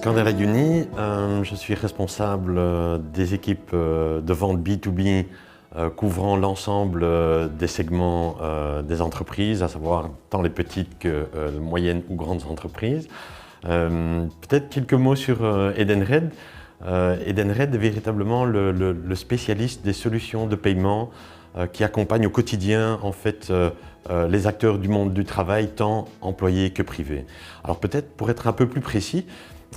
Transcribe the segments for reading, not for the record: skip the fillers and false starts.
Scandella Uni, je suis responsable des équipes de vente B2B couvrant l'ensemble des segments des entreprises, à savoir tant les petites que les moyennes ou grandes entreprises. Peut-être quelques mots sur Edenred. Edenred est véritablement le spécialiste des solutions de paiement qui accompagne au quotidien en fait, les acteurs du monde du travail, tant employés que privés. Alors peut-être pour être un peu plus précis,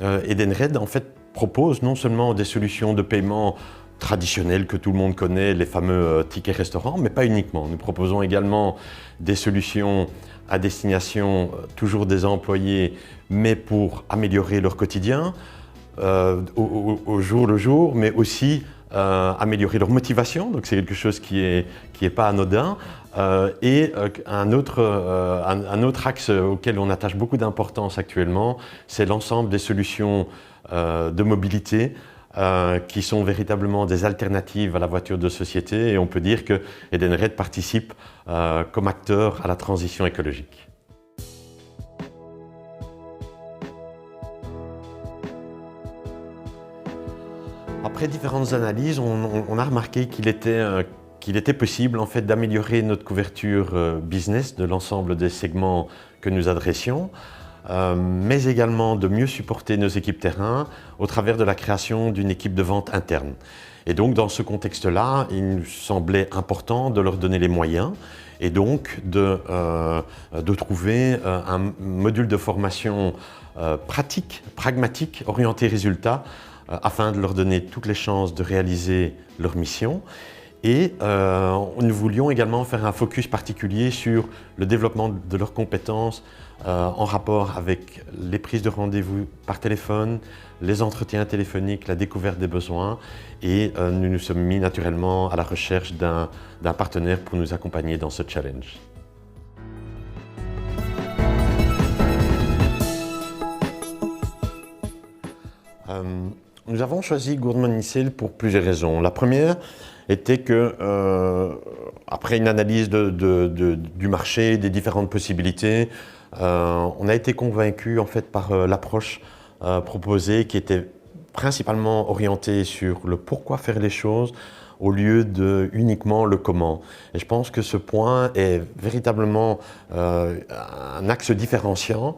Edenred en fait, propose non seulement des solutions de paiement traditionnelles que tout le monde connaît, les fameux tickets restaurants, mais pas uniquement. Nous proposons également des solutions à destination toujours des employés, mais pour améliorer leur quotidien au jour le jour, mais aussi améliorer leur motivation, donc c'est quelque chose qui est pas anodin. Et un autre axe auquel on attache beaucoup d'importance actuellement, c'est l'ensemble des solutions de mobilité qui sont véritablement des alternatives à la voiture de société, et on peut dire que Edenred participe comme acteur à la transition écologique. Après différentes analyses, on a remarqué qu'il était possible en fait, d'améliorer notre couverture business de l'ensemble des segments que nous adressions, mais également de mieux supporter nos équipes terrain au travers de la création d'une équipe de vente interne. Et donc dans ce contexte-là, il nous semblait important de leur donner les moyens et donc de trouver un module de formation pratique, pragmatique, orienté résultat, afin de leur donner toutes les chances de réaliser leur mission. Et nous voulions également faire un focus particulier sur le développement de leurs compétences en rapport avec les prises de rendez-vous par téléphone, les entretiens téléphoniques, la découverte des besoins. Et nous nous sommes mis naturellement à la recherche d'un partenaire pour nous accompagner dans ce challenge. Nous avons choisi Goodman Sales pour plusieurs raisons. La première était que, après une analyse du marché, des différentes possibilités, on a été convaincu en fait, par l'approche proposée qui était principalement orientée sur le pourquoi faire les choses au lieu de uniquement le comment. Et je pense que ce point est véritablement un axe différenciant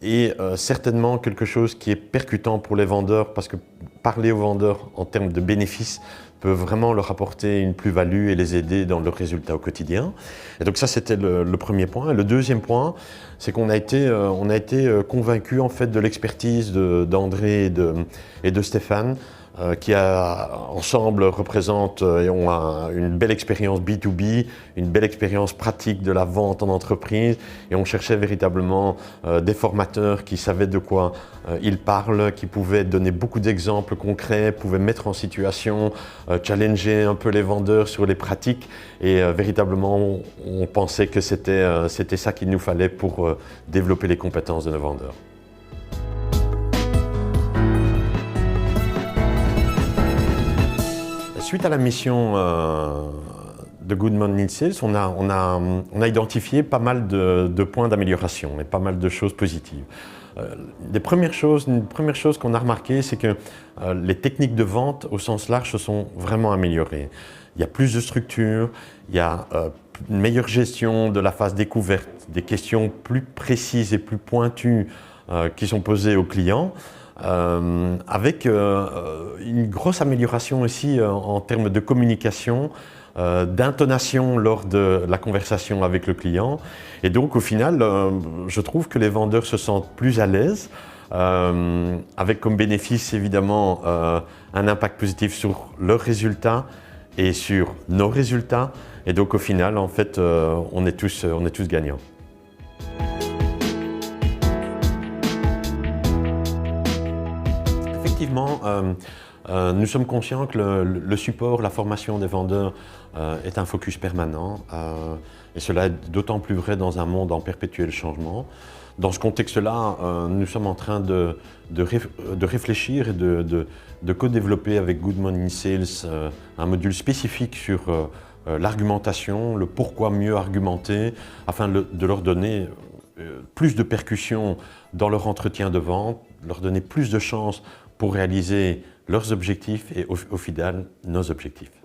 et certainement quelque chose qui est percutant pour les vendeurs, parce que parler aux vendeurs en termes de bénéfices peut vraiment leur apporter une plus-value et les aider dans leurs résultats au quotidien. Et donc ça, c'était le premier point. Et le deuxième point, c'est qu'on a été convaincus en fait, de l'expertise d'André et de Stéphane, qui ensemble représentent et ont une belle expérience B2B, une belle expérience pratique de la vente en entreprise, et on cherchait véritablement des formateurs qui savaient de quoi ils parlent, qui pouvaient donner beaucoup d'exemples concrets, pouvaient mettre en situation, challenger un peu les vendeurs sur les pratiques, et véritablement on pensait que c'était ça qu'il nous fallait pour développer les compétences de nos vendeurs. Suite à la mission de Goodman Sales, on a identifié pas mal de points d'amélioration et pas mal de choses positives. Une première chose qu'on a remarqué, c'est que les techniques de vente au sens large se sont vraiment améliorées. Il y a plus de structure, il y a une meilleure gestion de la phase découverte, des questions plus précises et plus pointues qui sont posées aux clients. Avec une grosse amélioration aussi en termes de communication, d'intonation lors de la conversation avec le client. Et donc au final, je trouve que les vendeurs se sentent plus à l'aise, avec comme bénéfice évidemment un impact positif sur leurs résultats et sur nos résultats. Et donc au final, en fait, on est tous gagnants. Effectivement, nous sommes conscients que le support, la formation des vendeurs est un focus permanent et cela est d'autant plus vrai dans un monde en perpétuel changement. Dans ce contexte-là, nous sommes en train de réfléchir et de co-développer avec Goodman Sales un module spécifique sur l'argumentation, le pourquoi mieux argumenter, afin de leur donner plus de percussion dans leur entretien de vente, leur donner plus de chances pour réaliser leurs objectifs et au final nos objectifs.